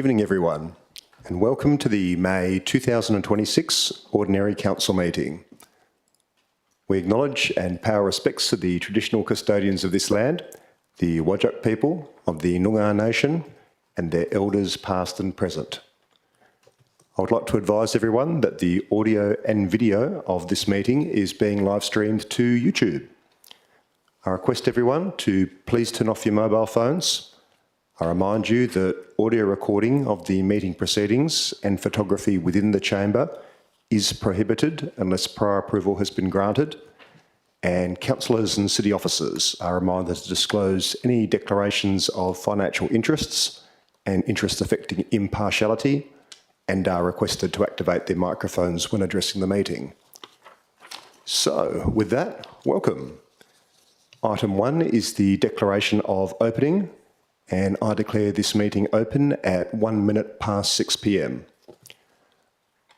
Good evening, everyone, and welcome to the May 2026 Ordinary Council meeting. We acknowledge and pay our respects to the traditional custodians of this land, the Whadjuk people of the Noongar Nation, and their elders past and present. I would like to advise everyone that the audio and video of this meeting is being live streamed to YouTube. I request everyone to please turn off your mobile phones. I remind you that audio recording of the meeting proceedings and photography within the chamber is prohibited unless prior approval has been granted, and councillors and city officers are reminded to disclose any declarations of financial interests and interests affecting impartiality, and are requested to activate their microphones when addressing the meeting. So, with that, welcome. Item 1 is the declaration of opening, and I declare this meeting open at 1 minute past 6 p.m.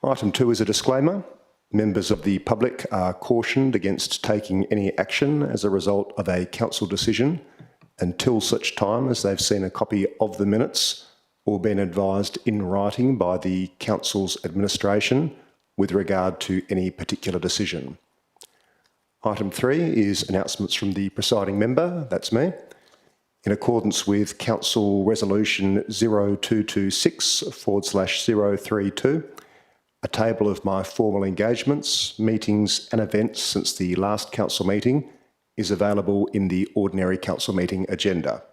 Item 2 is a disclaimer. Members of the public are cautioned against taking any action as a result of a council decision until such time as they've seen a copy of the minutes or been advised in writing by the council's administration with regard to any particular decision. Item 3 is announcements from the presiding member, that's me. In accordance with Council Resolution 0226/032, a table of my formal engagements, meetings and events since the last council meeting is available in the ordinary council meeting agenda.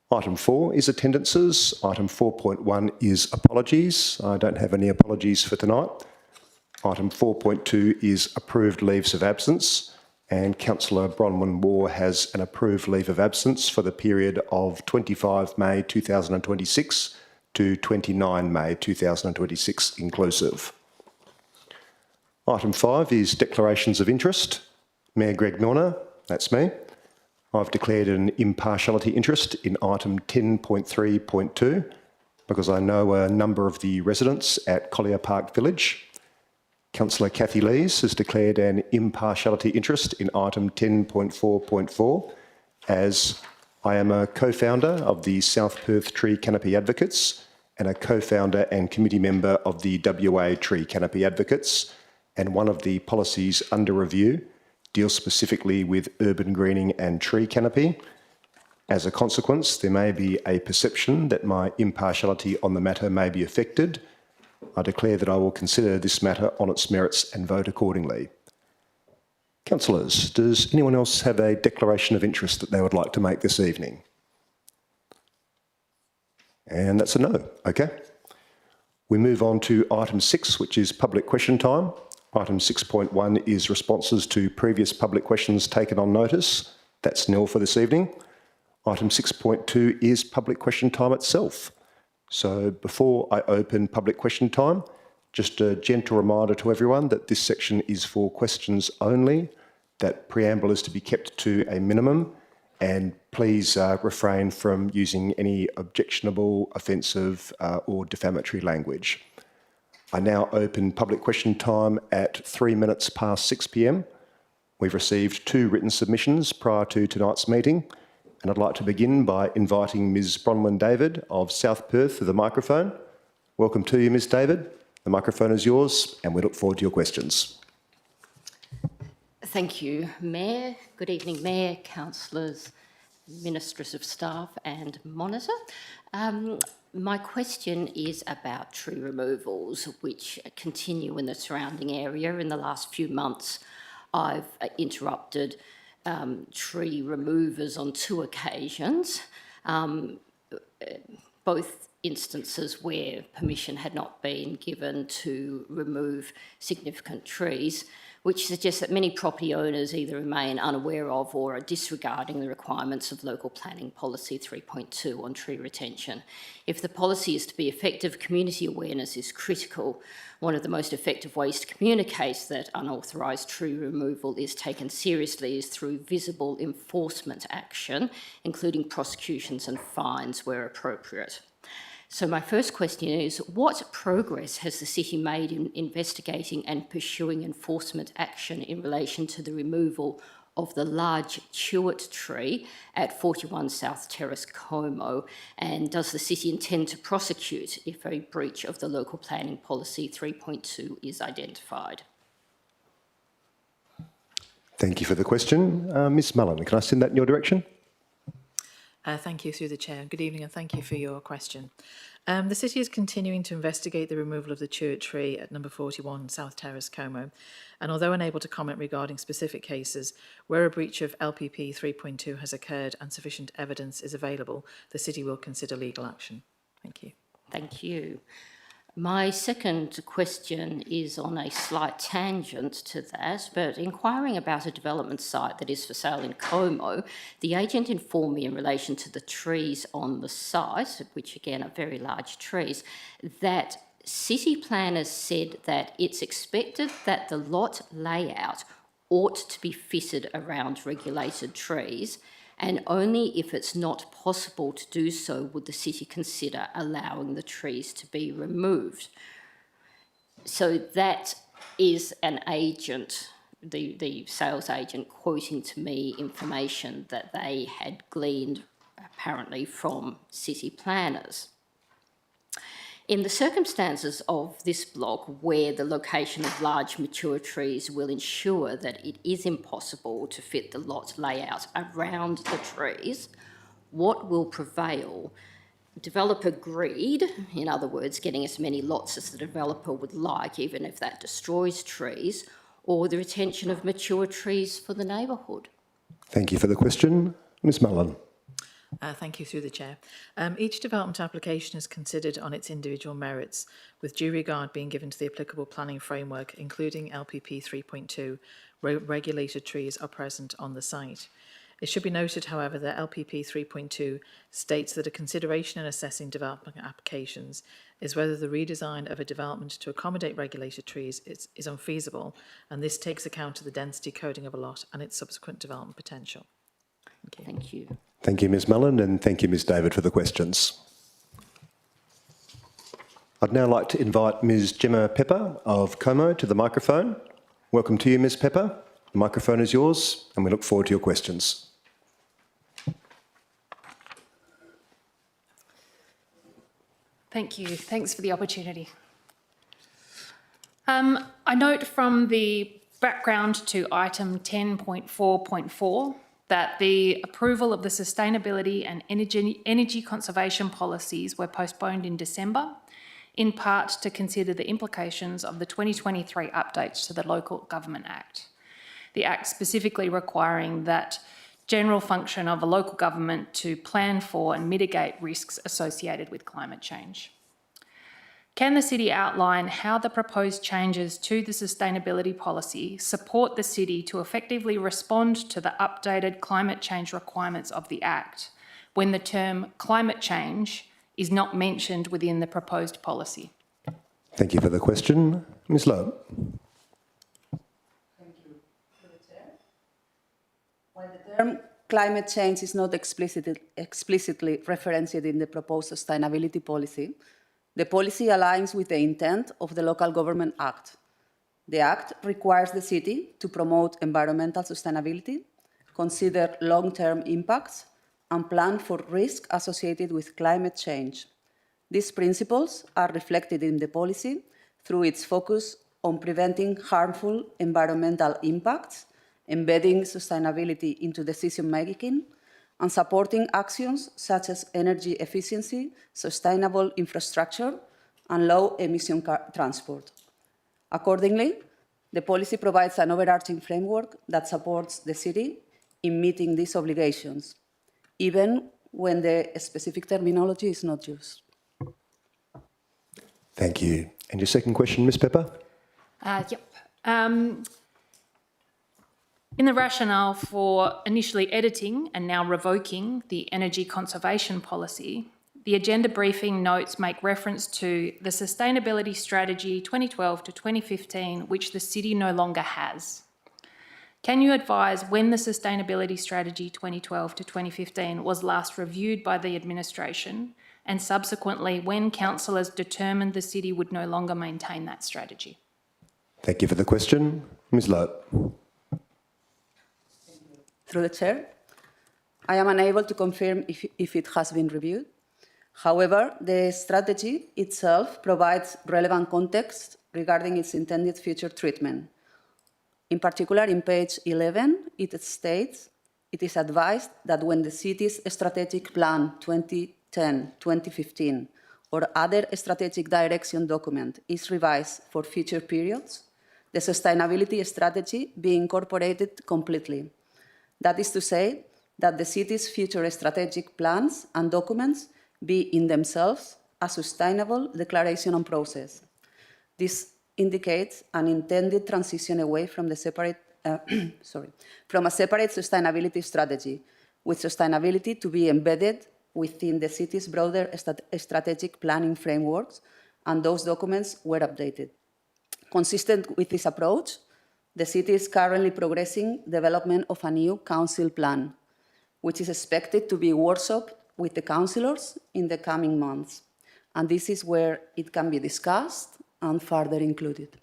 Item 4 is attendances. Item 4.1 is apologies. I don't have any apologies for tonight. Item 4.2 is approved leaves of absence. And Councillor Bronwyn Waugh has an approved leave of absence for the period of 25 May 2026 to 29 May 2026 inclusive. Item 5 is declarations of interest. Mayor Greg Milner, that's me. I've declared an impartiality interest in item 10.3.2 because I know a number of the residents at Collier Park Village. Councillor Kathy Lees has declared an impartiality interest in item 10.4.4 as I am a co-founder of the South Perth Tree Canopy Advocates and a co-founder and committee member of the WA Tree Canopy Advocates, and one of the policies under review deals specifically with urban greening and tree canopy. As a consequence, there may be a perception that my impartiality on the matter may be affected. I declare that I will consider this matter on its merits and vote accordingly. Councillors, does anyone else have a declaration of interest that they would like to make this evening? And that's a no, okay. We move on to item 6, which is public question time. Item 6.1 is responses to previous public questions taken on notice. That's nil for this evening. Item 6.2 is public question time itself. So before I open public question time, just a gentle reminder to everyone that this section is for questions only, that preamble is to be kept to a minimum, and please refrain from using any objectionable, offensive or defamatory language. I now open public question time at 3 minutes past 6 p.m. We've received 2 written submissions prior to tonight's meeting, and I'd like to begin by inviting Ms. Bronwyn David of South Perth to the microphone. Welcome to you, Ms. David. The microphone is yours, and we look forward to your questions. Thank you, Mayor. Good evening, Mayor, councillors, ministers of staff and monitor. My question is about tree removals, which continue in the surrounding area. In the last few months, I've interrupted tree removers on 2 occasions, both instances where permission had not been given to remove significant trees, which suggests that many property owners either remain unaware of or are disregarding the requirements of Local Planning Policy 3.2 on tree retention. If the policy is to be effective, community awareness is critical. One of the most effective ways to communicate that unauthorised tree removal is taken seriously is through visible enforcement action, including prosecutions and fines where appropriate. So my first question is, what progress has the City made in investigating and pursuing enforcement action in relation to the removal of the large chewit tree at 41 South Terrace, Como? And does the city intend to prosecute if a breach of the local planning policy 3.2 is identified? Thank you for the question. Ms Mullen, can I send that in your direction? Thank you, through the chair. Good evening, and thank you for your question. The city is continuing to investigate the removal of the chewit tree at number 41 South Terrace, Como, and although unable to comment regarding specific cases, where a breach of LPP 3.2 has occurred and sufficient evidence is available, the city will consider legal action. Thank you. Thank you. My second question is on a slight tangent to that, but inquiring about a development site that is for sale in Como, the agent informed me in relation to the trees on the site, which again are very large trees, that city planners said that it's expected that the lot layout ought to be fitted around regulated trees, and only if it's not possible to do so would the city consider allowing the trees to be removed. So that is an agent, the sales agent, quoting to me information that they had gleaned apparently from city planners. In the circumstances of this block, where the location of large mature trees will ensure that it is impossible to fit the lot layout around the trees, what will prevail? Developer greed, in other words, getting as many lots as the developer would like, even if that destroys trees, or the retention of mature trees for the neighbourhood? Thank you for the question. Ms Mullen. Thank you, through the chair. Each development application is considered on its individual merits, with due regard being given to the applicable planning framework, including LPP 3.2, where regulated trees are present on the site. It should be noted, however, that LPP 3.2 states that a consideration in assessing development applications is whether the redesign of a development to accommodate regulated trees is unfeasible, and this takes account of the density coding of a lot and its subsequent development potential. Thank you. Thank you. Thank you, Ms Mullen, and thank you, Ms David, for the questions. I'd now like to invite Ms Gemma Pepper of Como to the microphone. Welcome to you, Ms Pepper. The microphone is yours, and we look forward to your questions. Thank you. Thanks for the opportunity. I note from the background to item 10.4.4 that the approval of the sustainability and energy conservation policies were postponed in December, in part to consider the implications of the 2023 updates to the Local Government Act. The Act specifically requiring that general function of a local government to plan for and mitigate risks associated with climate change. Can the city outline how the proposed changes to the sustainability policy support the city to effectively respond to the updated climate change requirements of the Act when the term climate change is not mentioned within the proposed policy? Thank you for the question. Ms Lowe. Thank you. For the chair. While the term climate change is not explicitly referenced in the proposed sustainability policy, the policy aligns with the intent of the Local Government Act. The Act requires the city to promote environmental sustainability, consider long-term impacts, and plan for risk associated with climate change. These principles are reflected in the policy through its focus on preventing harmful environmental impacts, embedding sustainability into decision-making, and supporting actions such as energy efficiency, sustainable infrastructure, and low-emission transport. Accordingly, the policy provides an overarching framework that supports the city in meeting these obligations, even when the specific terminology is not used. Thank you. And your second question, Ms Pepper? In the rationale for initially editing and now revoking the energy conservation policy, the agenda briefing notes make reference to the Sustainability Strategy 2012 to 2015, which the city no longer has. Can you advise when the Sustainability Strategy 2012 to 2015 was last reviewed by the administration, and subsequently when councillors determined the city would no longer maintain that strategy? Thank you for the question. Ms Lowe. Through the chair, I am unable to confirm if it has been reviewed. However, the strategy itself provides relevant context regarding its intended future treatment. In particular, in page 11, it states, it is advised that when the city's strategic plan 2010-2015 or other strategic direction document is revised for future periods, the sustainability strategy be incorporated completely. That is to say, that the city's future strategic plans and documents be in themselves a sustainable declaration and process. This indicates an intended transition away from the from a separate sustainability strategy, with sustainability to be embedded within the city's broader strategic planning frameworks, and those documents were updated. Consistent with this approach, the city is currently progressing development of a new council plan, which is expected to be workshopped with the councillors in the coming months. And this is where it can be discussed and further included.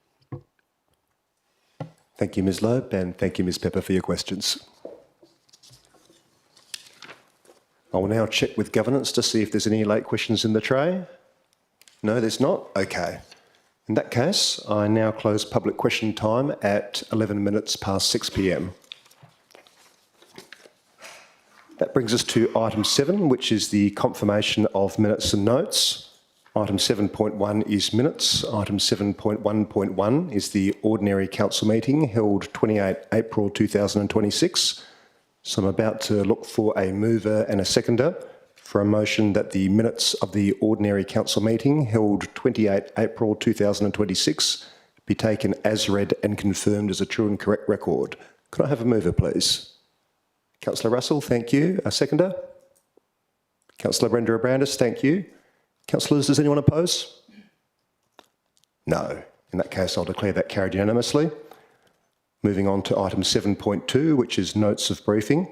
Thank you, Ms Loeb, and thank you, Ms Pepper, for your questions. I will now check with governance to see if there's any late questions in the tray. No, there's not? Okay. In that case, I now close public question time at 11 minutes past 6 p.m. That brings us to item 7, which is the confirmation of minutes and notes. Item 7.1 is minutes. Item 7.1.1 is the ordinary council meeting held 28 April 2026. So I'm about to look for a mover and a seconder for a motion that the minutes of the ordinary council meeting held 28 April 2026 be taken as read and confirmed as a true and correct record. Could I have a mover, please? Councillor Russell, thank you. A seconder? Councillor Brenda Abrandis, thank you. Councillors, does anyone oppose? No. In that case, I'll declare that carried unanimously. Moving on to item 7.2, which is notes of briefing,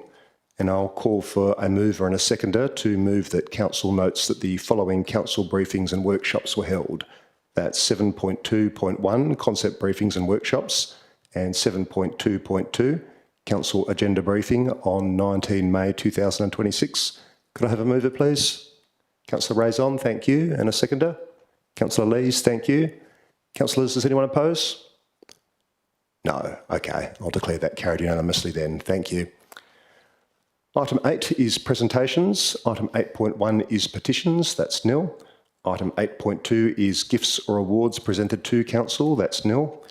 and I'll call for a mover and a seconder to move that council notes that the following council briefings and workshops were held. That's 7.2.1, concept briefings and workshops, and 7.2.2, council agenda briefing on 19 May 2026. Could I have a mover, please? Councillor Raison, thank you. And a seconder? Councillor Lees, thank you. Councillors, does anyone oppose? No. Okay. I'll declare that carried unanimously then. Thank you. Item 8 is presentations. Item 8.1 is petitions. That's nil. Item 8.2 is gifts or awards presented to council. That's nil.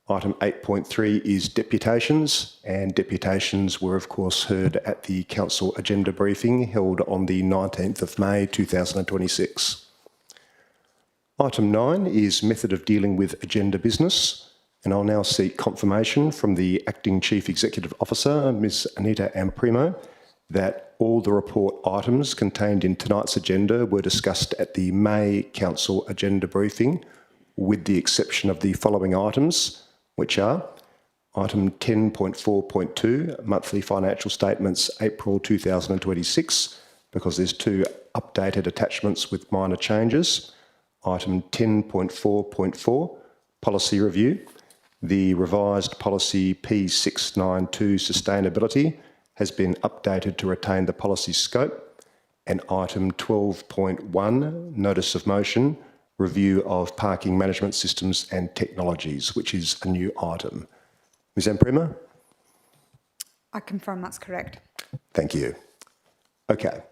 Item 8.3 is deputations, and deputations were of course heard at the council agenda briefing held on the 19th of May 2026. Item 9 is method of dealing with agenda business, and I'll now seek confirmation from the Acting Chief Executive Officer, Ms Anita Amprimo, that all the report items contained in tonight's agenda were discussed at the May council agenda briefing, with the exception of the following items, which are item 10.4.2, monthly financial statements, April 2026, because there's 2 updated attachments with minor changes. Item 10.4.4, policy review. The revised policy P692, sustainability, has been updated to retain the policy scope. And item 12.1, notice of motion, review of parking management systems and technologies, which is a new item. Ms Amprimo? I confirm that's correct. Thank you. Okay,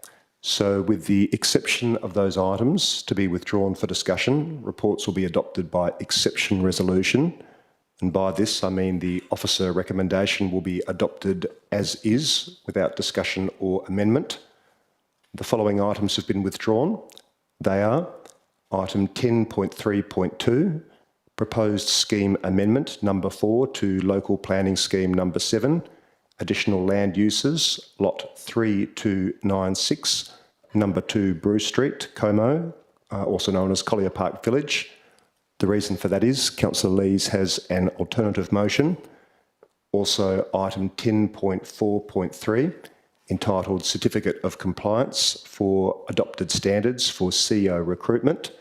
so with the exception of those items to be withdrawn for discussion, reports will be adopted by exception resolution. And by this, I mean the officer recommendation will be adopted as is, without discussion or amendment. The following items have been withdrawn. They are item 10.3.2, proposed scheme amendment number 4 to local planning scheme number 7, additional land uses, lot 3296, number 2 Bruce Street, Como, also known as Collier Park Village. The reason for that is Councillor Lees has an alternative motion. Also item 10.4.3, entitled Certificate of Compliance for Adopted Standards for CEO Recruitment.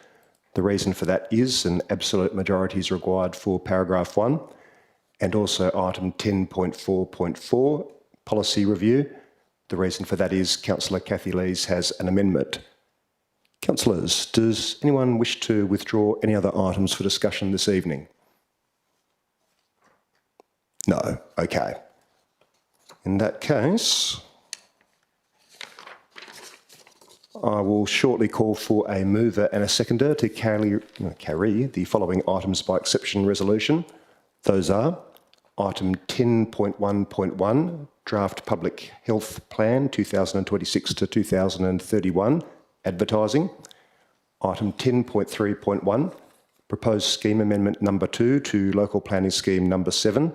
The reason for that is an absolute majority is required for paragraph 1. And also item 10.4.4, policy review. The reason for that is Councillor Kathy Lees has an amendment. Councillors, does anyone wish to withdraw any other items for discussion this evening? No. Okay. In that case, I will shortly call for a mover and a seconder to carry the following items by exception resolution. Those are item 10.1.1, Draft Public Health Plan 2026 to 2031, advertising. Item 10.3.1, Proposed Scheme Amendment number 2 to Local Planning Scheme number 7,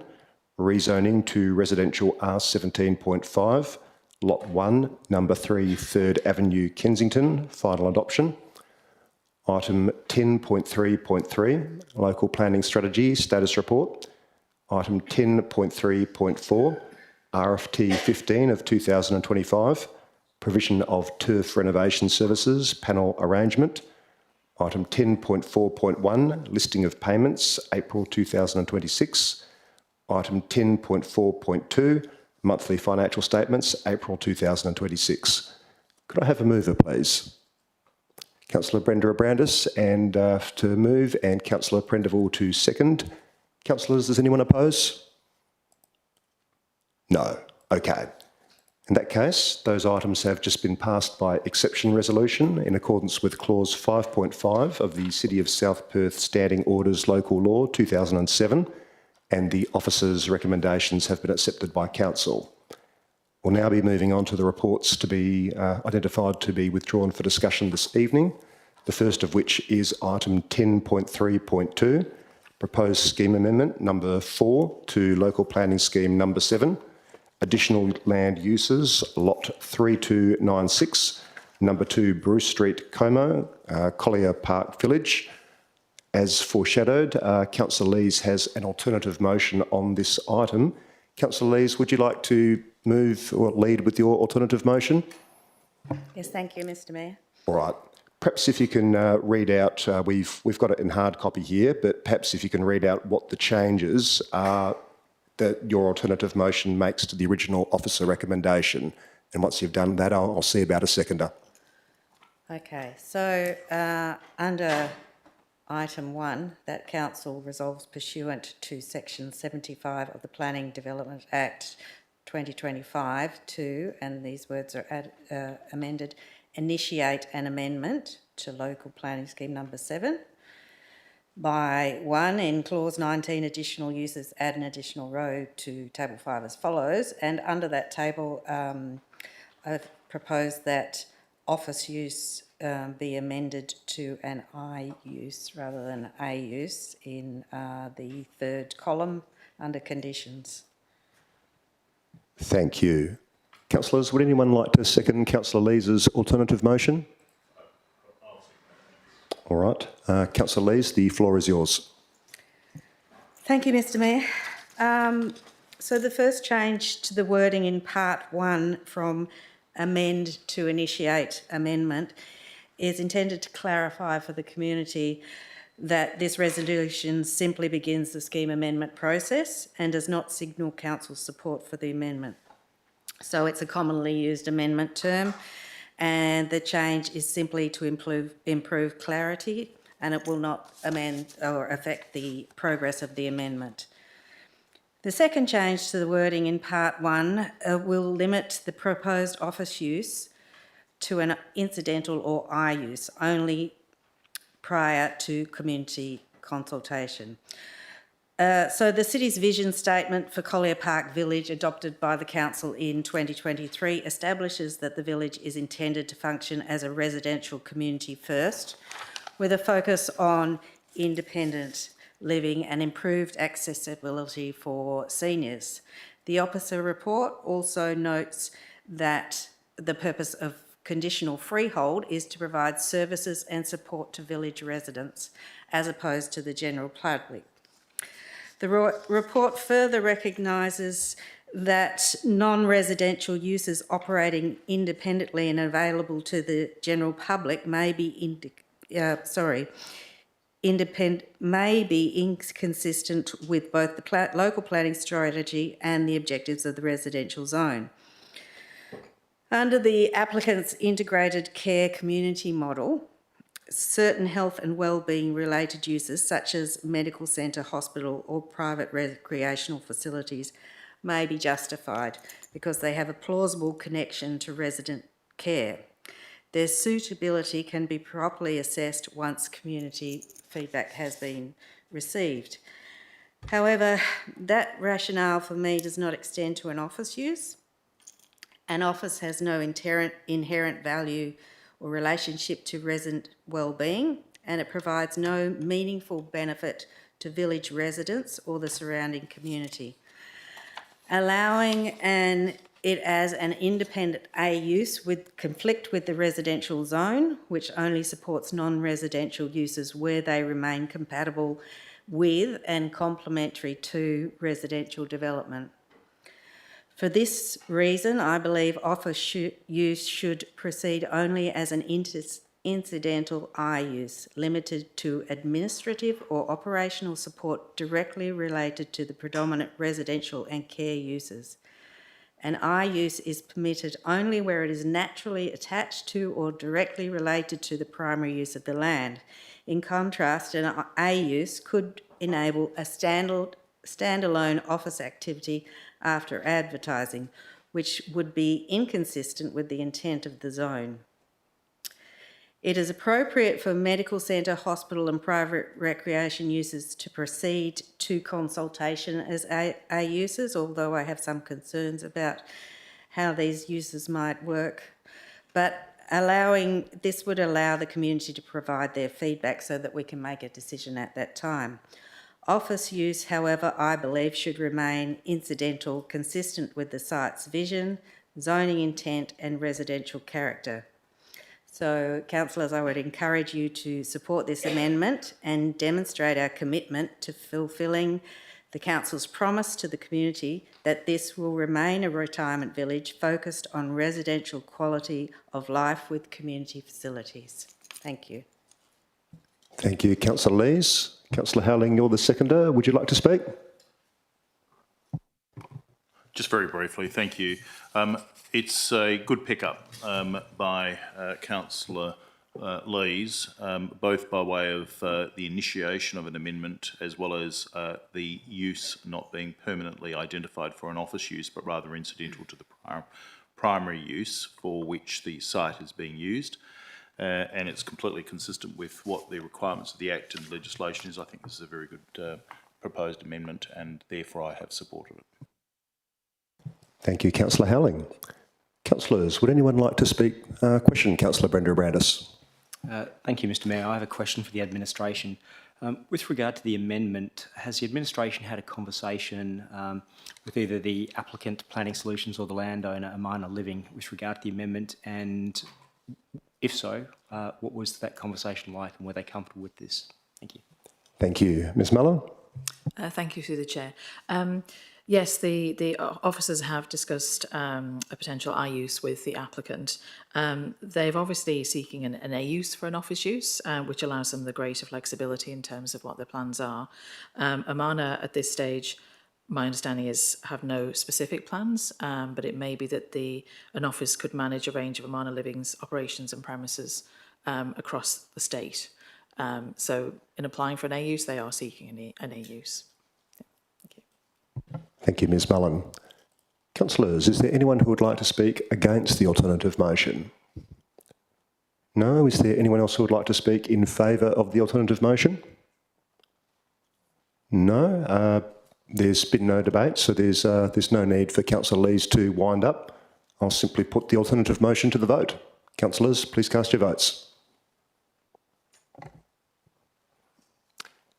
rezoning to residential R17.5, Lot 1, number 3, 3rd Avenue, Kensington, final adoption. Item 10.3.3, Local Planning Strategy Status Report. Item 10.3.4, RFT 15 of 2025, Provision of Turf Renovation Services, Panel Arrangement. Item 10.4.1, Listing of Payments, April 2026. Item 10.4.2, Monthly Financial Statements, April 2026. Could I have a mover, please? Councillor Brenda Abrandis and to move, and Councillor Prendeville to second. Councillors, does anyone oppose? No. Okay. In that case, those items have just been passed by exception resolution in accordance with clause 5.5 of the City of South Perth Standing Orders Local Law 2007, and the officers' recommendations have been accepted by Council. We'll now be moving on to the reports to be identified to be withdrawn for discussion this evening, the first of which is item 10.3.2, Proposed Scheme Amendment number 4 to Local Planning Scheme number 7, Additional Land Uses, Lot 3296, number 2 Bruce Street, Como, Collier Park Village. As foreshadowed, Councillor Lees has an alternative motion on this item. Councillor Lees, would you like to move or lead with your alternative motion? Yes, thank you, Mr Mayor. All right. Perhaps if you can read out, we've got it in hard copy here, but perhaps if you can read out what the changes are that your alternative motion makes to the original officer recommendation. And once you've done that, I'll see about a seconder. Okay, so under item 1, that council resolves pursuant to section 75 of the Planning Development Act 2025 to, and these words are amended, initiate an amendment to Local Planning Scheme number 7 by 1, in clause 19, additional uses, add an additional road to table 5 as follows. And under that table, I've proposed that office use be amended to an I use rather than A use in the third column under conditions. Thank you. Councillors, would anyone like to second Councillor Lees's alternative motion? All right. Councillor Lees, the floor is yours. Thank you, Mr Mayor. So the first change to the wording in part 1 from amend to initiate amendment is intended to clarify for the community that this resolution simply begins the scheme amendment process and does not signal council's support for the amendment. So it's a commonly used amendment term, and the change is simply to improve clarity, and it will not amend or affect the progress of the amendment. The second change to the wording in part 1 will limit the proposed office use to an incidental or I use only prior to community consultation. So the city's vision statement for Collier Park Village, adopted by the council in 2023, establishes that the village is intended to function as a residential community first, with a focus on independent living and improved accessibility for seniors. The officer report also notes that the purpose of conditional freehold is to provide services and support to village residents as opposed to the general public. The report further recognises that non-residential uses operating independently and available to the general public may be may be inconsistent with both the local planning strategy and the objectives of the residential zone. Under the applicant's integrated care community model, certain health and wellbeing related uses such as medical centre, hospital or private recreational facilities may be justified because they have a plausible connection to resident care. Their suitability can be properly assessed once community feedback has been received. However, that rationale for me does not extend to an office use. An office has no inherent value or relationship to resident wellbeing, and it provides no meaningful benefit to village residents or the surrounding community. Allowing it as an independent A use would conflict with the residential zone, which only supports non-residential uses where they remain compatible with and complementary to residential development. For this reason, I believe office use should proceed only as an incidental I use, limited to administrative or operational support directly related to the predominant residential and care uses. An I use is permitted only where it is naturally attached to or directly related to the primary use of the land. In contrast, an A use could enable a standalone office activity after advertising, which would be inconsistent with the intent of the zone. It is appropriate for medical centre, hospital and private recreation uses to proceed to consultation as A uses, although I have some concerns about how these uses might work. But this would allow the community to provide their feedback so that we can make a decision at that time. Office use, however, I believe should remain incidental, consistent with the site's vision, zoning intent and residential character. So, councillors, I would encourage you to support this amendment and demonstrate our commitment to fulfilling the council's promise to the community that this will remain a retirement village focused on residential quality of life with community facilities. Thank you. Thank you, Councillor Lees. Councillor Howling, you're the seconder. Would you like to speak? Just very briefly, thank you. It's a good pickup by Councillor Lees, both by way of the initiation of an amendment as well as the use not being permanently identified for an office use, but rather incidental to the primary use for which the site is being used. And it's completely consistent with what the requirements of the Act and legislation is. I think this is a very good proposed amendment and therefore I have supported it. Thank you, Councillor Howling. Councillors, would anyone like to speak? Question, Councillor Brenda Brandis. Thank you, Mr Mayor. I have a question for the administration. With regard to the amendment, has the administration had a conversation with either the applicant, Planning Solutions, or the landowner, Amana Living, with regard to the amendment? And if so, what was that conversation like and were they comfortable with this? Thank you. Thank you. Ms Muller? Thank you, through the chair. Yes, the officers have discussed a potential I use with the applicant. They're obviously seeking an A use for an office use, which allows them the greater flexibility in terms of what their plans are. Amana, at this stage, my understanding is have no specific plans, but it may be that an office could manage a range of Amana Living's operations and premises across the state. So in applying for an A use, they are seeking an A use. Thank you. Thank you, Ms Mullen. Councillors, is there anyone who would like to speak against the alternative motion? No? Is there anyone else who would like to speak in favour of the alternative motion? No? There's been no debate, so there's no need for Councillor Lees to wind up. I'll simply put the alternative motion to the vote. Councillors, please cast your votes.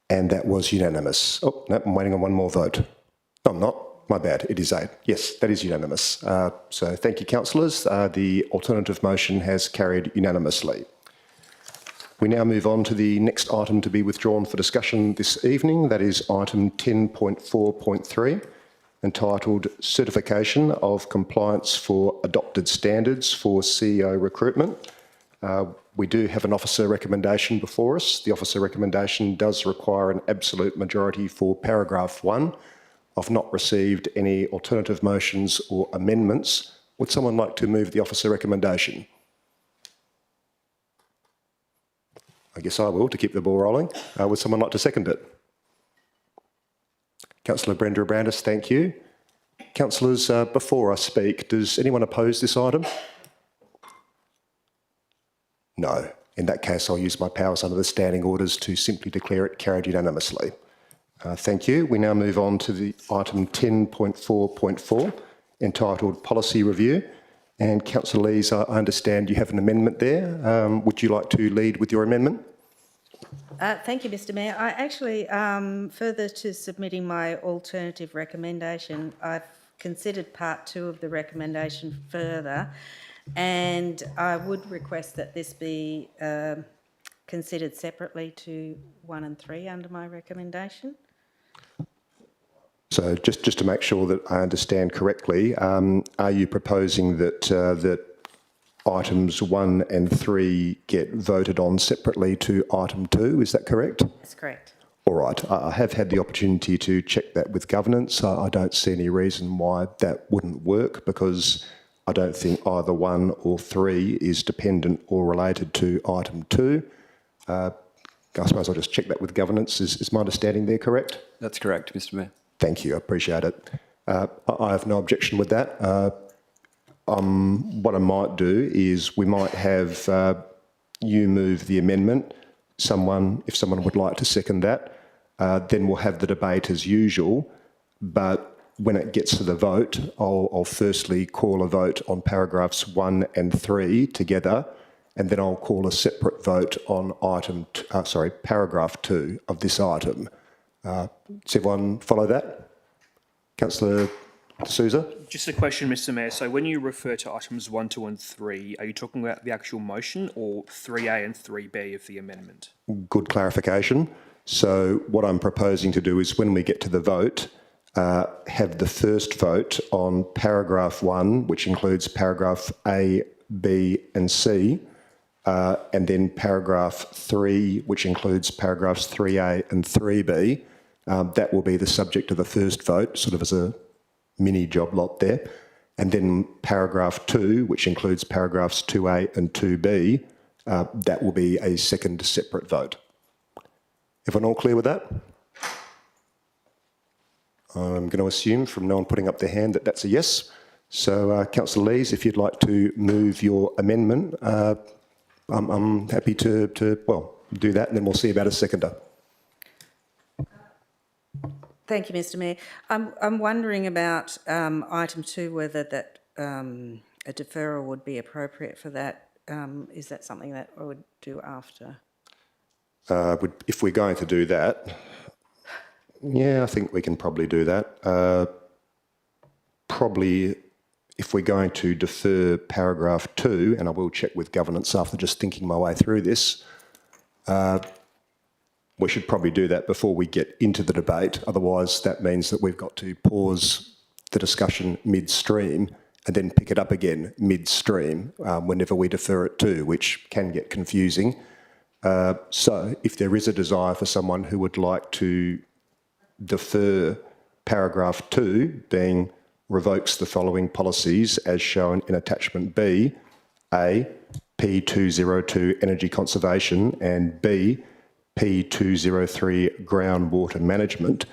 And that was unanimous. Oh, no, I'm waiting on one more vote. No, I'm not. My bad. It is 8. Yes, that is unanimous. So thank you, councillors. The alternative motion has carried unanimously. We now move on to the next item to be withdrawn for discussion this evening. That is item 10.4.3, entitled Certification of Compliance for Adopted Standards for CEO Recruitment. We do have an officer recommendation before us. The officer recommendation does require an absolute majority for paragraph 1. I've not received any alternative motions or amendments. Would someone like to move the officer recommendation? I guess I will, to keep the ball rolling. Would someone like to second it? Councillor Brenda Abrandis, thank you. Councillors, before I speak, does anyone oppose this item? No. In that case, I'll use my powers under the standing orders to simply declare it carried unanimously. Thank you. We now move on to the item 10.4.4, entitled Policy Review. And Councillor Lees, I understand you have an amendment there. Would you like to lead with your amendment? Thank you, Mr Mayor. I actually, further to submitting my alternative recommendation, I've considered part 2 of the recommendation further, and I would request that this be considered separately to 1 and 3 under my recommendation. So just to make sure that I understand correctly, are you proposing that that items 1 and 3 get voted on separately to item 2? Is that correct? That's correct. All right. I have had the opportunity to check that with governance. I don't see any reason why that wouldn't work, because I don't think either 1 or 3 is dependent or related to item 2. I suppose I'll just check that with governance. Is my understanding there correct? That's correct, Mr Mayor. Thank you, I appreciate it. I have no objection with that. What I might do is we might have you move the amendment. If someone would like to second that, then we'll have the debate as usual. But when it gets to the vote, I'll firstly call a vote on paragraphs 1 and 3 together, and then I'll call a separate vote on paragraph 2 of this item. Does everyone follow that? Councillor D'Souza? Just a question, Mr Mayor. So when you refer to items 1, 2 and 3, are you talking about the actual motion or 3A and 3B of the amendment? Good clarification. So what I'm proposing to do is when we get to the vote, have the first vote on paragraph 1, which includes paragraph A, B and C, and then paragraph 3, which includes paragraphs 3A and 3B. That will be the subject of the first vote, sort of as a mini job lot there. And then paragraph 2, which includes paragraphs 2A and 2B, that will be a second separate vote. Everyone all clear with that? I'm going to assume from no one putting up their hand that that's a yes. So, Councillor Lees, if you'd like to move your amendment, I'm happy to do that, and then we'll see about a seconder. Thank you, Mr Mayor. I'm wondering about item 2, whether that a deferral would be appropriate for that. Is that something that I would do after? If we're going to do that, yeah, I think we can probably do that. Probably if we're going to defer paragraph 2, and I will check with governance after just thinking my way through this, we should probably do that before we get into the debate. Otherwise, that means that we've got to pause the discussion midstream and then pick it up again midstream whenever we defer it to, which can get confusing. So if there is a desire for someone who would like to defer paragraph 2, being revokes the following policies as shown in attachment B, A, P202 energy conservation, and B, P203 groundwater management,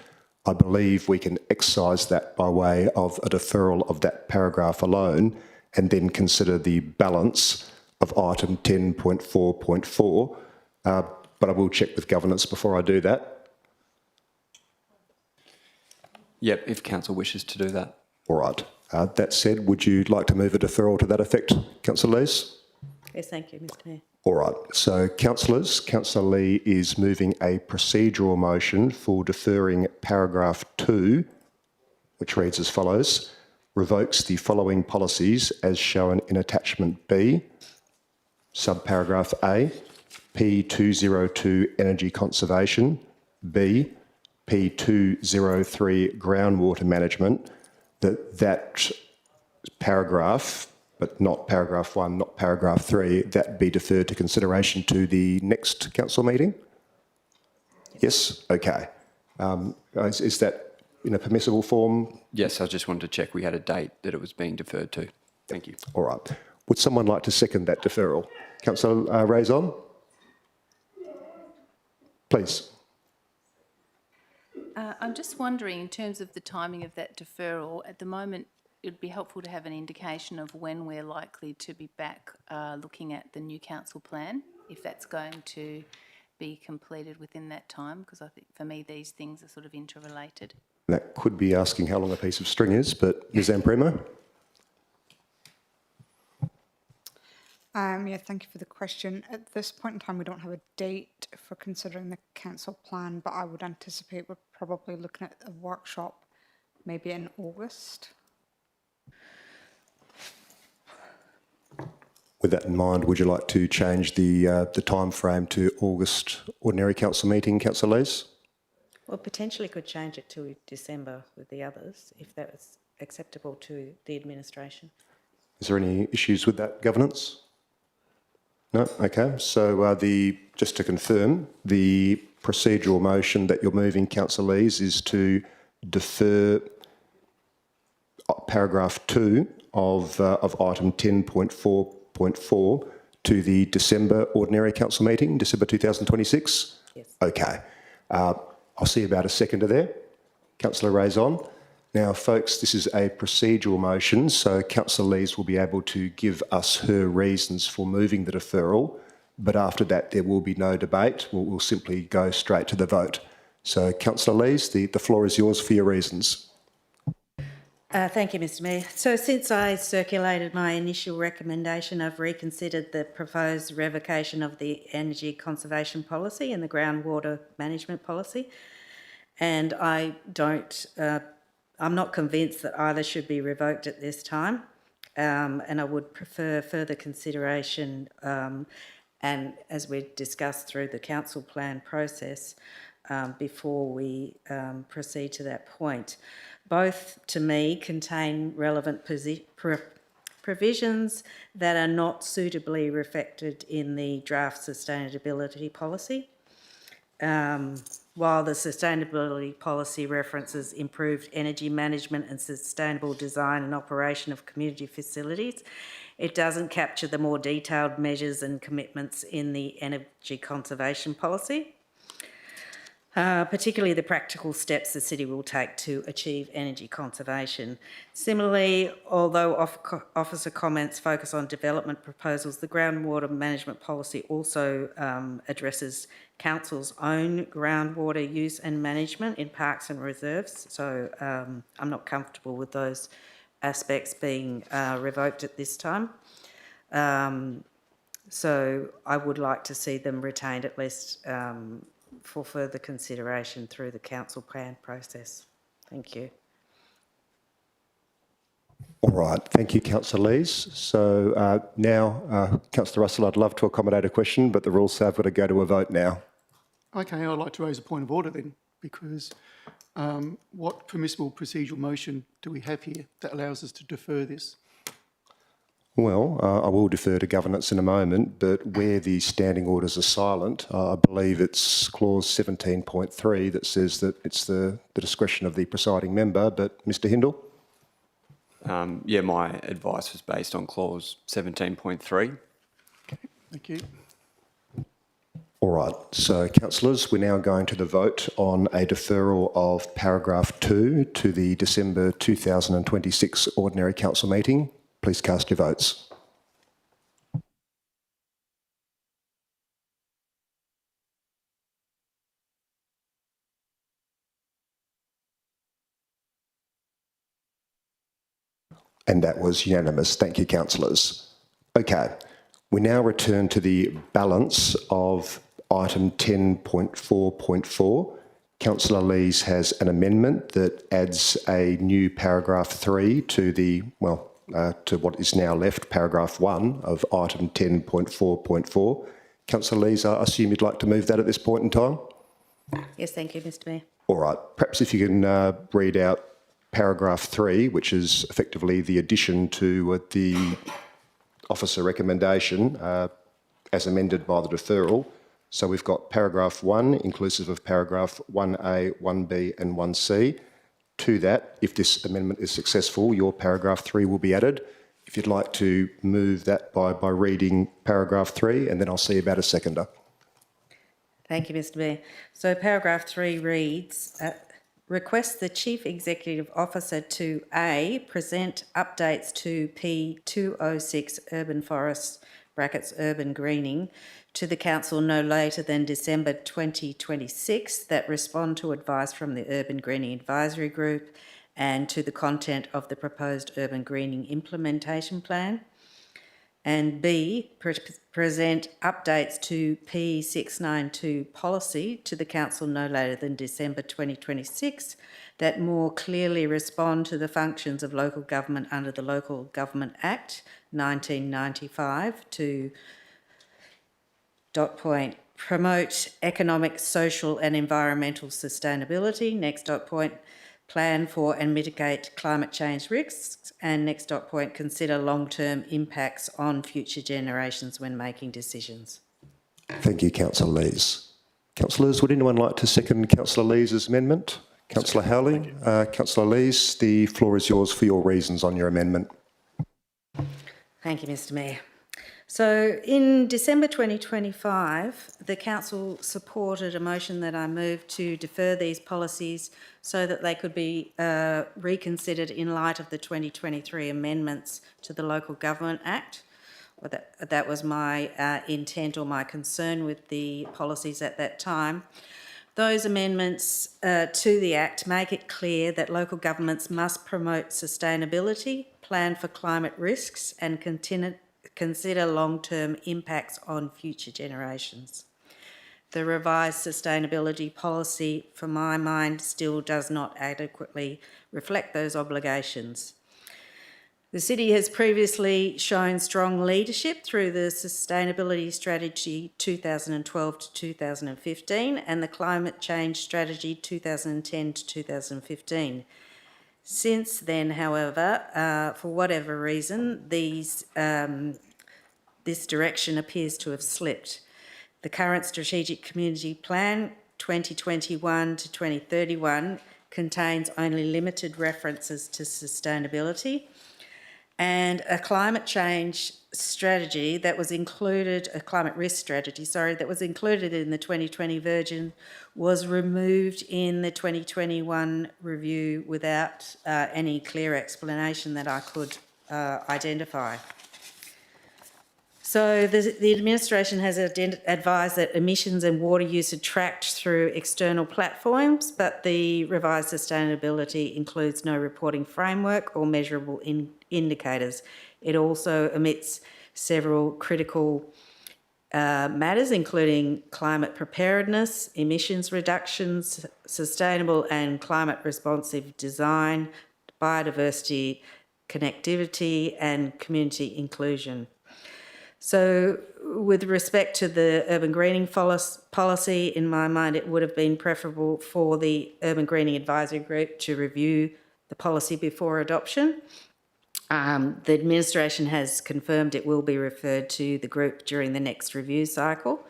I believe we can exercise that by way of a deferral of that paragraph alone, and then consider the balance of item 10.4.4. But I will check with governance before I do that. Yep, if council wishes to do that. All right. That said, would you like to move a deferral to that effect, Councillor Lees? Yes, thank you, Mr Mayor. All right. So, councillors, Councillor Lee is moving a procedural motion for deferring paragraph 2, which reads as follows: revokes the following policies as shown in attachment B, subparagraph A, P202 energy conservation, B, P203 groundwater management, that paragraph but not paragraph 1, not paragraph 3, that be deferred to consideration to the next council meeting? Yes? Okay. Is that in a permissible form? Yes, I just wanted to check we had a date that it was being deferred to. Thank you. All right. Would someone like to second that deferral? Councillor Raison? Please. I'm just wondering, in terms of the timing of that deferral, at the moment, it would be helpful to have an indication of when we're likely to be back looking at the new council plan, if that's going to be completed within that time, because I think for me these things are sort of interrelated. That could be asking how long a piece of string is, but Ms Zampremo? Yeah, thank you for the question. At this point in time, we don't have a date for considering the council plan, but I would anticipate we're probably looking at a workshop maybe in August. With that in mind, would you like to change the time frame to August ordinary council meeting, Councillor Lees? Well, potentially could change it to December with the others, if that was acceptable to the administration. Is there any issues with that governance? No? Okay. So just to confirm, the procedural motion that you're moving, Councillor Lees, is to defer paragraph 2 of item 10.4.4 to the December ordinary council meeting, December 2026? Yes. Okay. I'll see about a seconder there. Councillor Raison. Now, folks, this is a procedural motion, so Councillor Lees will be able to give us her reasons for moving the deferral, but after that there will be no debate. We'll simply go straight to the vote. So, Councillor Lees, the floor is yours for your reasons. Thank you, Mr Mayor. So since I circulated my initial recommendation, I've reconsidered the proposed revocation of the energy conservation policy and the groundwater management policy, and I'm not convinced that either should be revoked at this time, and I would prefer further consideration and as we discussed through the council plan process before we proceed to that point. Both, to me, contain relevant provisions that are not suitably reflected in the draft sustainability policy. While the sustainability policy references improved energy management and sustainable design and operation of community facilities, it doesn't capture the more detailed measures and commitments in the energy conservation policy, particularly the practical steps the city will take to achieve energy conservation. Similarly, although officer comments focus on development proposals, the groundwater management policy also addresses council's own groundwater use and management in parks and reserves. So I'm not comfortable with those aspects being revoked at this time. So I would like to see them retained at least for further consideration through the council plan process. Thank you. All right. Thank you, Councillor Lees. So now, Councillor Russell, I'd love to accommodate a question, but the rules say I've got to go to a vote now. Okay, I'd like to raise a point of order then, because what permissible procedural motion do we have here that allows us to defer this? Well, I will defer to governance in a moment, but where the standing orders are silent, I believe it's clause 17.3 that says that it's the discretion of the presiding member, but Mr Hindle? Yeah, my advice was based on clause 17.3. Okay, thank you. All right, so councillors, we're now going to the vote on a deferral of paragraph 2 to the December 2026 ordinary council meeting. Please cast your votes. And that was unanimous. Thank you, councillors. Okay, we now return to the balance of item 10.4.4. Councillor Lees has an amendment that adds a new paragraph 3 to the, to what is now left, paragraph 1 of item 10.4.4. Councillor Lees, I assume you'd like to move that at this point in time? Yes, thank you, Mr Mayor. All right, perhaps if you can read out paragraph 3, which is effectively the addition to the officer recommendation as amended by the deferral. So we've got paragraph 1 inclusive of paragraph 1A, 1B and 1C. To that, if this amendment is successful, your paragraph 3 will be added. If you'd like to move that by reading paragraph 3, and then I'll see about a seconder. Thank you, Mr Mayor. So paragraph 3 reads, request the Chief Executive Officer to A, present updates to P206 urban forests, brackets urban greening, to the Council no later than December 2026 that respond to advice from the Urban Greening Advisory Group and to the content of the proposed urban greening implementation plan. And B, present updates to P692 policy to the Council no later than December 2026 that more clearly respond to the functions of local government under the Local Government Act 1995 to ... promote economic, social and environmental sustainability. Next dot point, plan for and mitigate climate change risks. And next dot point, consider long-term impacts on future generations when making decisions. Thank you, Councillor Lees. Councillors, would anyone like to second Councillor Lees' amendment? Councillor Howling. Councillor Lees, the floor is yours for your reasons on your amendment. Thank you, Mr Mayor. So in December 2025, the Council supported a motion that I moved to defer these policies so that they could be reconsidered in light of the 2023 amendments to the Local Government Act. Well, that was my intent or my concern with the policies at that time. Those amendments to the Act make it clear that local governments must promote sustainability, plan for climate risks and consider long-term impacts on future generations. The revised sustainability policy, for my mind, still does not adequately reflect those obligations. The City has previously shown strong leadership through the Sustainability Strategy 2012 to 2015 and the Climate Change Strategy 2010 to 2015. Since then, however, for whatever reason, this direction appears to have slipped. The current Strategic Community Plan 2021 to 2031 contains only limited references to sustainability, and a climate change strategy that was included, a climate risk strategy, sorry, that was included in the 2020 version was removed in the 2021 review without any clear explanation that I could identify. So the administration has advised that emissions and water use are tracked through external platforms, but the revised sustainability includes no reporting framework or measurable indicators. It also omits several critical matters, including climate preparedness, emissions reductions, sustainable and climate responsive design, biodiversity, connectivity and community inclusion. So with respect to the urban greening policy, in my mind, it would have been preferable for the Urban Greening Advisory Group to review the policy before adoption. The administration has confirmed it will be referred to the group during the next review cycle.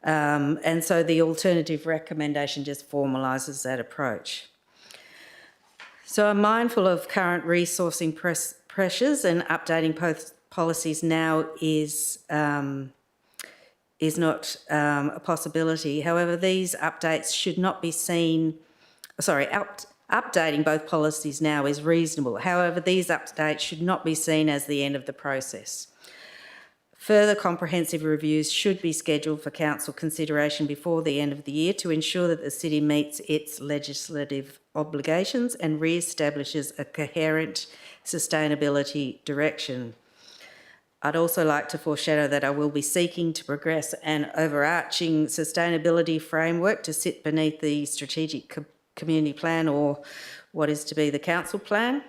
And so the alternative recommendation just formalises that approach. So I'm mindful of current resourcing pressures, and updating policies now is not a possibility. However, these updates should not be seen, updating both policies now is reasonable. However, these updates should not be seen as the end of the process. Further comprehensive reviews should be scheduled for Council consideration before the end of the year to ensure that the City meets its legislative obligations and re-establishes a coherent sustainability direction. I'd also like to foreshadow that I will be seeking to progress an overarching sustainability framework to sit beneath the Strategic Community Plan, or what is to be the Council Plan.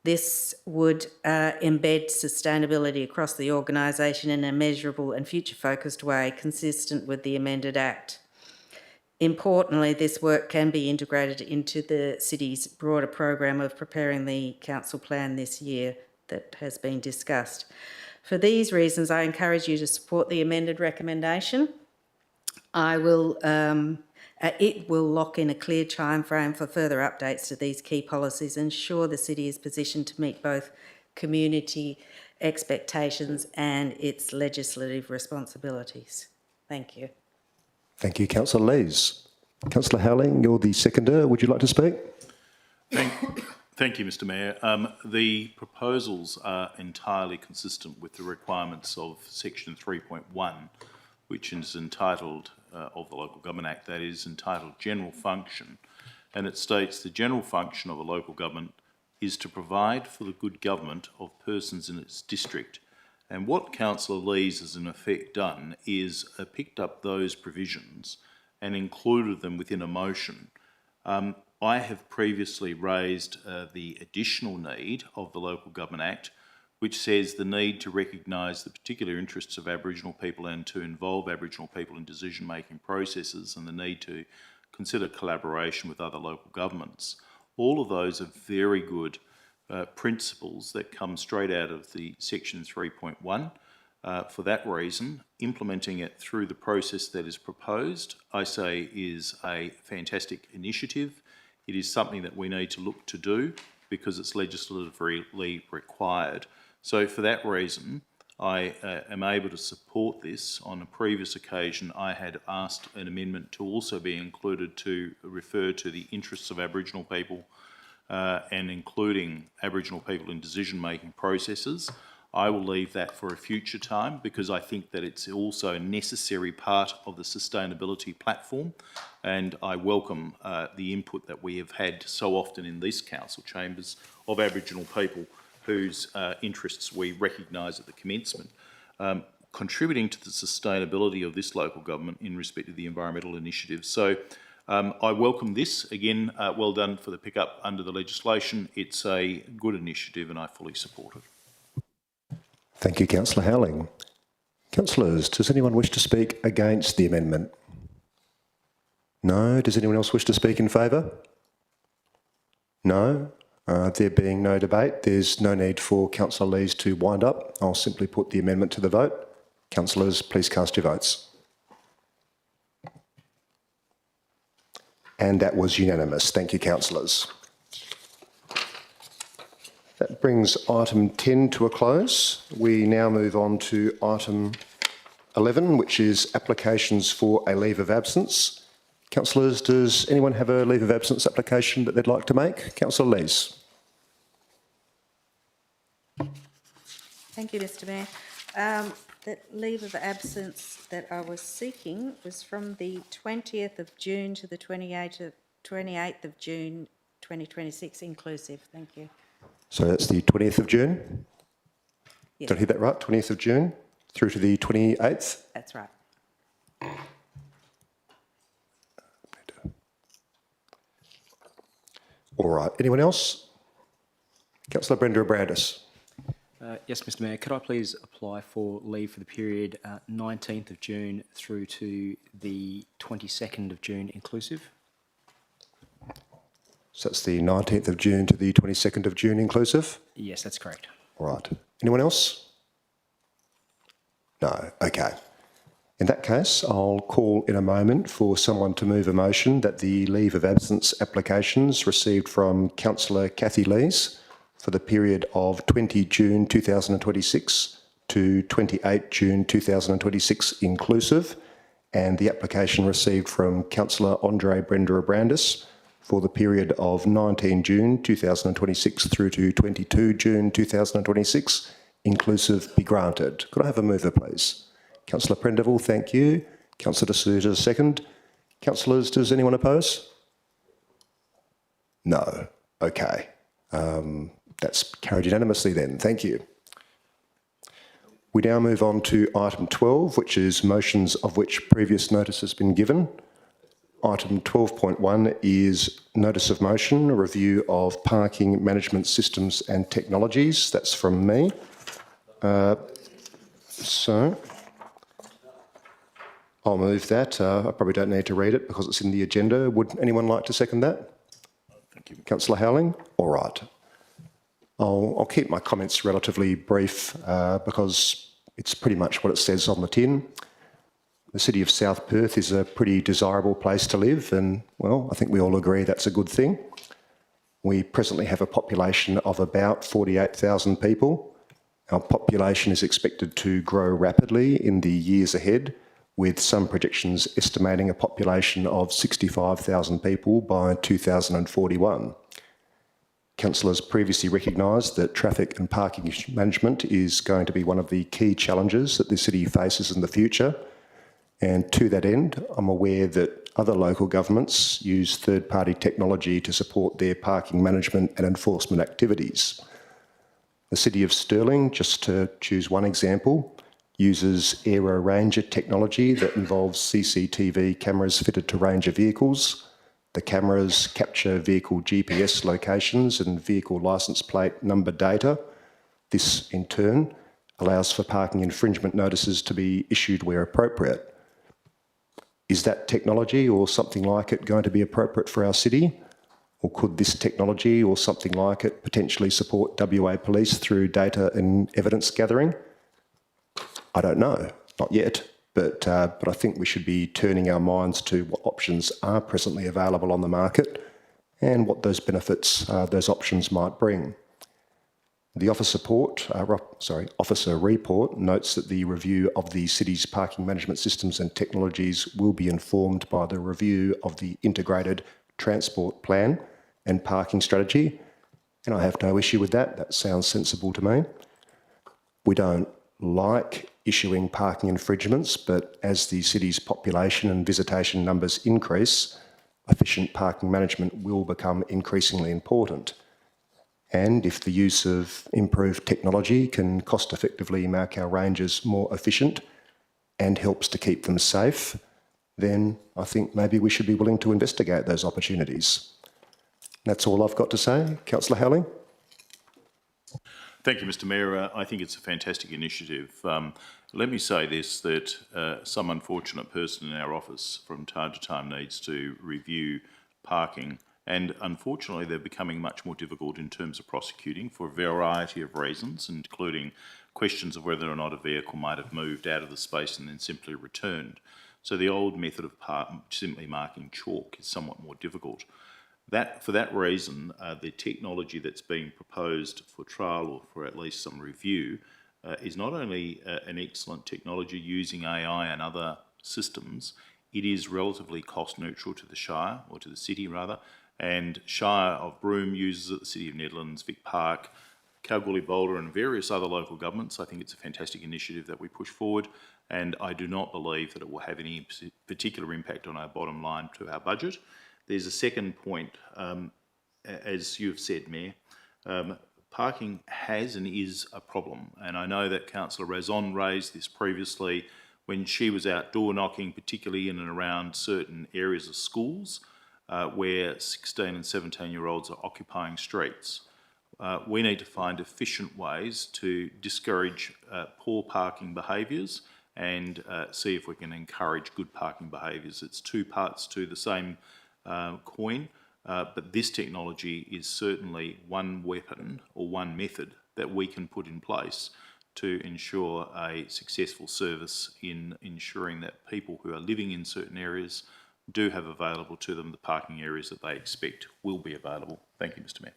This would embed sustainability across the organisation in a measurable and future-focused way consistent with the amended Act. Importantly, this work can be integrated into the City's broader program of preparing the Council Plan this year that has been discussed. For these reasons, I encourage you to support the amended recommendation. It will lock in a clear timeframe for further updates to these key policies, ensure the city is positioned to meet both community expectations and its legislative responsibilities. Thank you. Thank you, Councillor Lees. Councillor Howling, you're the seconder. Would you like to speak? Thank you, Mr Mayor. The proposals are entirely consistent with the requirements of section 3.1, which is entitled, of the Local Government Act, that is entitled General Function, and it states the general function of a local government is to provide for the good government of persons in its district. And what Councillor Lees has in effect done is picked up those provisions and included them within a motion. I have previously raised the additional need of the Local Government Act, which says the need to recognise the particular interests of Aboriginal people and to involve Aboriginal people in decision-making processes, and the need to consider collaboration with other local governments. All of those are very good principles that come straight out of the section 3.1. For that reason, implementing it through the process that is proposed, I say, is a fantastic initiative. It is something that we need to look to do because it's legislatively required. So for that reason, I am able to support this. On a previous occasion, I had asked an amendment to also be included to refer to the interests of Aboriginal people and including Aboriginal people in decision-making processes. I will leave that for a future time because I think that it's also a necessary part of the sustainability platform, and I welcome the input that we have had so often in these council chambers of Aboriginal people whose interests we recognise at the commencement, contributing to the sustainability of this local government in respect of the environmental initiative. So I welcome this. Again, well done for the pickup under the legislation. It's a good initiative and I fully support it. Thank you, Councillor Howling. Councillors, does anyone wish to speak against the amendment? No? Does anyone else wish to speak in favour? No? There being no debate, there's no need for Councillor Lees to wind up. I'll simply put the amendment to the vote. Councillors, please cast your votes. And that was unanimous. Thank you, councillors. That brings item 10 to a close. We now move on to item 11, which is applications for a leave of absence. Councillors, does anyone have a leave of absence application that they'd like to make? Councillor Lees. Thank you, Mr Mayor. The leave of absence that I was seeking was from the 20th of June to the 28th of June 2026 inclusive. Thank you. So that's the 20th of June? Yes. Did I hear that right? 20th of June through to the 28th? That's right. All right. Anyone else? Councillor Brenda Abrandis. Yes, Mr Mayor, could I please apply for leave for the period 19th of June through to the 22nd of June inclusive? So that's the 19th of June to the 22nd of June inclusive? Yes, that's correct. All right. Anyone else? No. Okay. In that case, I'll call in a moment for someone to move a motion that the leave of absence applications received from Councillor Kathy Lees for the period of 20 June 2026 to 28 June 2026 inclusive, and the application received from Councillor Andre Brenda Abrandis for the period of 19 June 2026 through to 22 June 2026 inclusive be granted. Could I have a mover, please? Councillor Prendeville, thank you. Councillor De Souza, second. Councillors, does anyone oppose? No. Okay. That's carried unanimously then. Thank you. We now move on to item 12, which is motions of which previous notice has been given. Item 12.1 is notice of motion, a review of parking management systems and technologies. That's from me. So I'll move that. I probably don't need to read it because it's in the agenda. Would anyone like to second that? Thank you. Councillor Howling? All right. I'll keep my comments relatively brief because it's pretty much what it says on the tin. The city of South Perth is a pretty desirable place to live and, well, I think we all agree that's a good thing. We presently have a population of about 48,000 people. Our population is expected to grow rapidly in the years ahead, with some projections estimating a population of 65,000 people by 2041. Council has previously recognised that traffic and parking management is going to be one of the key challenges that the city faces in the future. And to that end, I'm aware that other local governments use third-party technology to support their parking management and enforcement activities. The City of Stirling, just to choose one example, uses Aero Ranger technology that involves CCTV cameras fitted to Ranger vehicles. The cameras capture vehicle GPS locations and vehicle licence plate number data. This, in turn, allows for parking infringement notices to be issued where appropriate. Is that technology or something like it going to be appropriate for our city? Or could this technology or something like it potentially support WA Police through data and evidence gathering? I don't know, not yet, but I think we should be turning our minds to what options are presently available on the market and what those benefits those options might bring. The officer report notes that the review of the city's parking management systems and technologies will be informed by the review of the integrated transport plan and parking strategy, and I have no issue with that. That sounds sensible to me. We don't like issuing parking infringements, but as the city's population and visitation numbers increase, efficient parking management will become increasingly important. And if the use of improved technology can cost effectively make our ranges more efficient and helps to keep them safe, then I think maybe we should be willing to investigate those opportunities. That's all I've got to say. Councillor Howling. Thank you, Mr Mayor. I think it's a fantastic initiative. Let me say this, that some unfortunate person in our office from time to time needs to review parking, and unfortunately they're becoming much more difficult in terms of prosecuting for a variety of reasons, including questions of whether or not a vehicle might have moved out of the space and then simply returned. So the old method of simply marking chalk is somewhat more difficult. For that reason, the technology that's being proposed for trial or for at least some review is not only an excellent technology using AI and other systems, it is relatively cost neutral to the Shire, or to the city rather, and Shire of Broome uses it, the City of Nedlands, Vic Park, Kalgoorlie-Boulder and various other local governments. I think it's a fantastic initiative that we push forward, and I do not believe that it will have any particular impact on our bottom line to our budget. There's a second point, as you've said, Mayor, parking has and is a problem, and I know that Councillor Razon raised this previously when she was out door knocking, particularly in and around certain areas of schools where 16 and 17-year-olds are occupying streets. We need to find efficient ways to discourage poor parking behaviours and see if we can encourage good parking behaviours. It's two parts to the same coin, but this technology is certainly one weapon or one method that we can put in place to ensure a successful service in ensuring that people who are living in certain areas do have available to them the parking areas that they expect will be available. Thank you, Mr Mayor.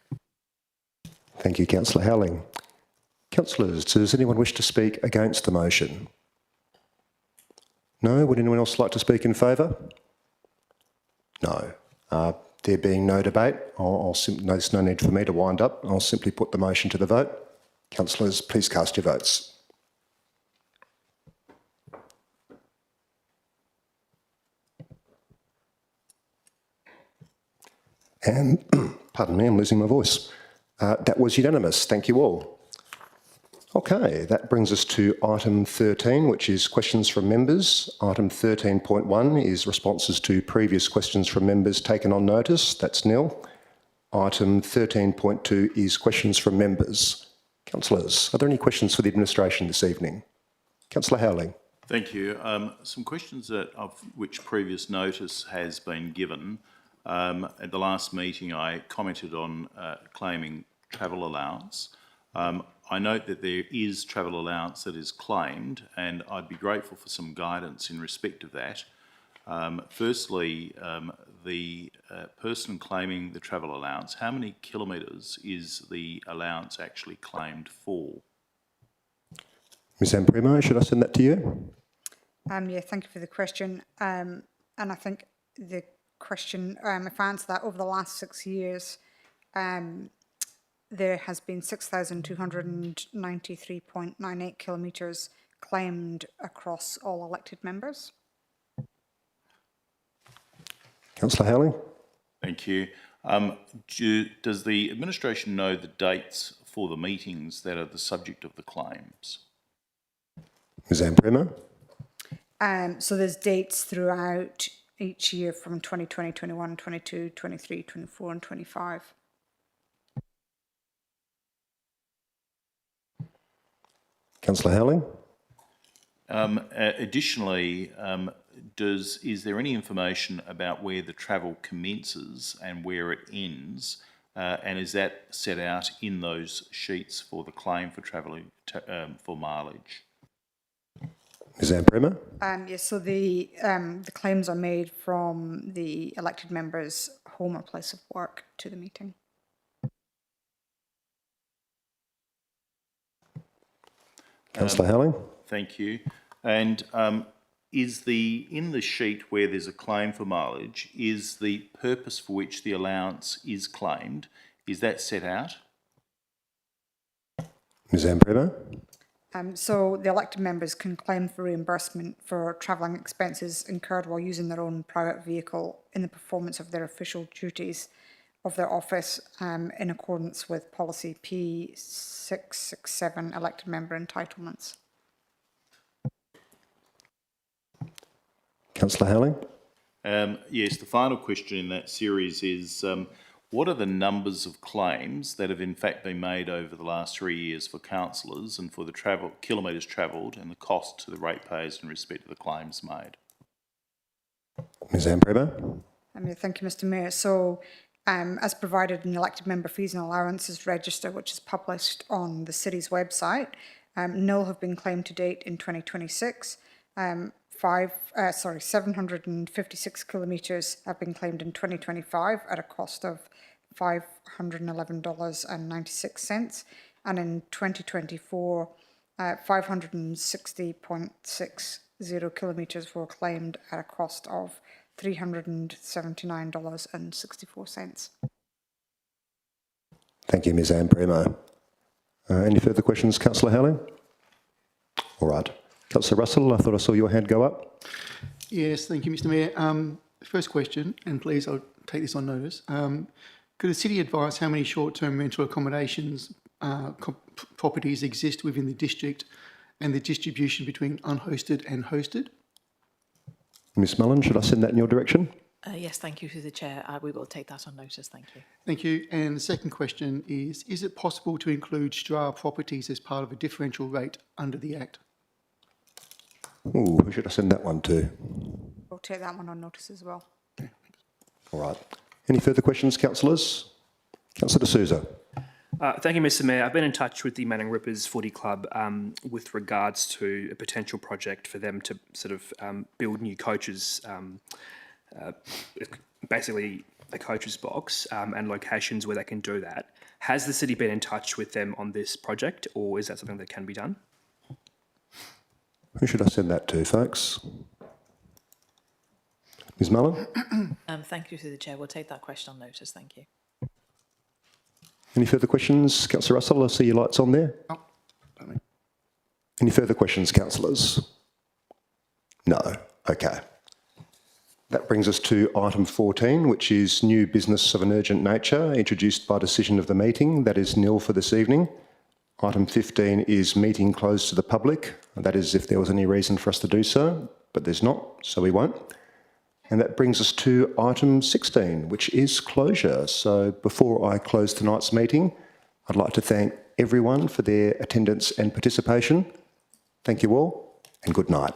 Thank you, Councillor Howling. Councillors, does anyone wish to speak against the motion? No? Would anyone else like to speak in favour? No. There being no debate, there's no need for me to wind up. I'll simply put the motion to the vote. Councillors, please cast your votes. And, pardon me, I'm losing my voice. That was unanimous. Thank you all. Okay, that brings us to item 13, which is questions from members. Item 13.1 is responses to previous questions from members taken on notice. That's nil. Item 13.2 is questions from members. Councillors, are there any questions for the administration this evening? Councillor Howling. Thank you. Some questions of which previous notice has been given. At the last meeting, I commented on claiming travel allowance. I note that there is travel allowance that is claimed, and I'd be grateful for some guidance in respect of that. Firstly, the person claiming the travel allowance, how many kilometres is the allowance actually claimed for? Ms Amprimo, should I send that to you? Yeah, thank you for the question. And I think the question, if I answer that, over the last 6 years, there has been 6,293.98 kilometres claimed across all elected members. Councillor Howling? Thank you. Does the administration know the dates for the meetings that are the subject of the claims? Ms Amprimo? So there's dates throughout each year from 2020, 21, 22, 23, 24 and 25. Councillor Howling? Additionally, is there any information about where the travel commences and where it ends? And is that set out in those sheets for the claim for travelling for mileage? Ms Amprimo? Yes, so the claims are made from the elected member's home or place of work to the meeting. Councillor Howling? Thank you. And is in the sheet where there's a claim for mileage, is the purpose for which the allowance is claimed, is that set out? Ms Amprimo? So the elected members can claim for reimbursement for travelling expenses incurred while using their own private vehicle in the performance of their official duties of their office in accordance with policy P667, elected member entitlements. Councillor Howling? Yes, the final question in that series is what are the numbers of claims that have in fact been made over the last 3 years for councillors and for the kilometres travelled and the cost to the ratepayers in respect to the claims made? Ms Amprimo? Thank you, Mr Mayor. So as provided in the elected member fees and allowances register, which is published on the city's website, nil have been claimed to date in 2026. 756 kilometres have been claimed in 2025 at a cost of $511.96, and in 2024, 560.60 kilometres were claimed at a cost of $379.64. Thank you, Ms Amprimo. Any further questions, Councillor Howling? All right. Councillor Russell, I thought I saw your hand go up. Yes, thank you, Mr Mayor. First question, and please, I'll take this on notice. Could the city advise how many short-term rental accommodations properties exist within the district and the distribution between unhosted and hosted? Ms Mullen, should I send that in your direction? Yes, thank you through the chair. We will take that on notice. Thank you. Thank you. And the second question is it possible to include STRA properties as part of a differential rate under the Act? Ooh, who should I send that one to? We'll take that one on notice as well. All right. Any further questions, councillors? Councillor D'Souza. Thank you, Mr Mayor. I've been in touch with the Manning Rippers Footy Club with regards to a potential project for them to sort of build new coaches, basically a coach's box and locations where they can do that. Has the city been in touch with them on this project, or is that something that can be done? Who should I send that to, folks? Ms Mullen? Thank you through the chair. We'll take that question on notice. Thank you. Any further questions? Councillor Russell, I see your lights on there. Oh, pardon me. Any further questions, councillors? No. Okay. That brings us to item 14, which is new business of an urgent nature, introduced by decision of the meeting. That is nil for this evening. Item 15 is meeting closed to the public. That is if there was any reason for us to do so, but there's not, so we won't. And that brings us to item 16, which is closure. So before I close tonight's meeting, I'd like to thank everyone for their attendance and participation. Thank you all, and good night.